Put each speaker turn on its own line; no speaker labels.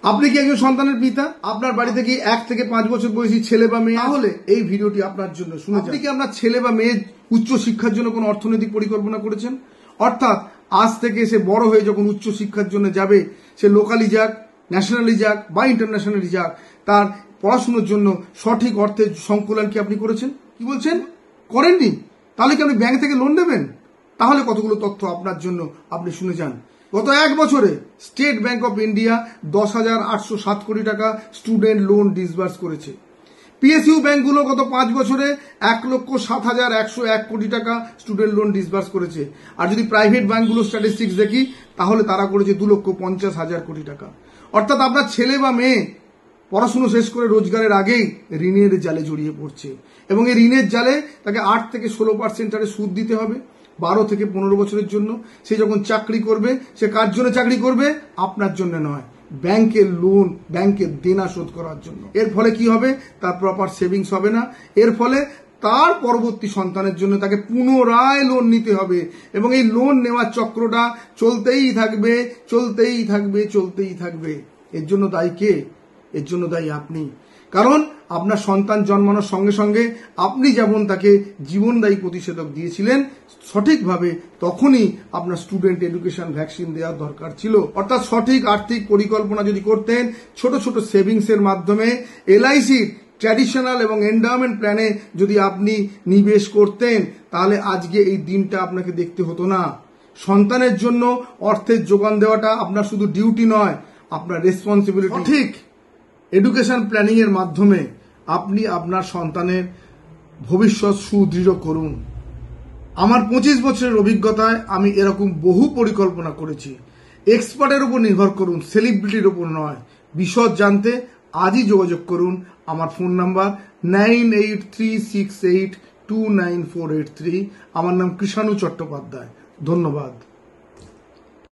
আপনি কি একজন সন্তানের পিতা? আপনার বাড়িতে কি 1 থেকে 5 বছর বয়সী ছেলে বা মেয়ে? তাহলে এই ভিডিওটি আপনার জন্য। শুনে আপনি কি আপনার ছেলে বা মেয়ে উচ্চ শিক্ষার জন্য কোনো অর্থনৈতিক পরিকল্পনা করেছেন? অর্থাৎ আজ থেকে সে বড় হয়ে যখন উচ্চ শিক্ষার জন্য যাবে, সে লোকালি যাক, ন্যাশনালি যাক বা ইন্টারন্যাশনালি যাক, তার পড়াশোনার জন্য সঠিক অর্থের সংকুলন কি আপনি করেছেন? কি বলছেন? করেননি? তাহলে কি আপনি ব্যাংক থেকে লোন নেবেন? তাহলে কতগুলো তথ্য আপনার জন্য আপনি শুনে যান। গত 1 বছরে স্টেট ব্যাংক অফ ইন্ডিয়া 10,807 কোটি টাকা স্টুডেন্ট লোন ডিসবার্স করেছে। পিএসইউ ব্যাংকগুলো গত 5 বছরে 1,07,101 কোটি টাকা স্টুডেন্ট লোন ডিসবার্স করেছে। আর যদি প্রাইভেট ব্যাংকগুলো স্ট্যাটিস্টিক্স দেখি, তাহলে তারা করেছে 2,50,000 কোটি টাকা। অর্থাৎ আপনার ছেলে বা মেয়ে পড়াশুনো শেষ করে রোজগারের আগেই ঋণের জালে জড়িয়ে পড়ছে, এবং এই ঋণের জালে তাকে 8 থেকে 16% হারে সুদ দিতে হবে 12 থেকে 15 বছরের জন্য। সে যখন চাকরি করবে, সে কার জন্য চাকরি করবে? আপনার জন্য নয়, ব্যাংকের লোন, ব্যাংকের দেনা শোধ করার জন্য। এর ফলে কি হবে? তার প্রপার সেভিংস হবে না। এর ফলে তার পরবর্তী সন্তানের জন্য তাকে পুনরায় লোন নিতে হবে, এবং এই লোন নেওয়ার চক্রটা চলতেই থাকবে, চলতেই থাকবে, চলতেই থাকবে। এর জন্য দায়ী কে? এর জন্য দায়ী আপনি। কারণ আপনার সন্তান জন্মানোর সঙ্গে সঙ্গে আপনি যেমন তাকে জীবনদায়ী প্রতিষেধক দিয়েছিলেন, সঠিকভাবে তখনই আপনার স্টুডেন্ট এডুকেশন ভ্যাকসিন দেওয়ার দরকার ছিল। অর্থাৎ সঠিক আর্থিক পরিকল্পনা যদি করতেন, ছোট ছোট সেভিংসের মাধ্যমে এলআইসির ট্র্যাডিশনাল এবং এন্ডাওমেন্ট প্ল্যানে যদি আপনি নিবেশ করতেন, তাহলে আজকে এই দিনটা আপনাকে দেখতে হতো না। সন্তানের জন্য অর্থের যোগান দেওয়াটা আপনার শুধু ডিউটি নয়, আপনার রেসপন্সিবিলিটি। ঠিক এডুকেশন প্ল্যানিং এর মাধ্যমে আপনি আপনার সন্তানের ভবিষ্যৎ সুদৃঢ় করুন। আমার 25 বছরের অভিজ্ঞতায় আমি এরকম বহু পরিকল্পনা করেছি। এক্সপার্টের উপর নির্ভর করুন, সেলিব্রিটির উপর নয়। বিশদ জানতে আজই যোগাযোগ করুন। আমার ফোন নাম্বার 9836829483। আমার নাম কৃষাণু চট্টোপাধ্যায়। ধন্যবাদ।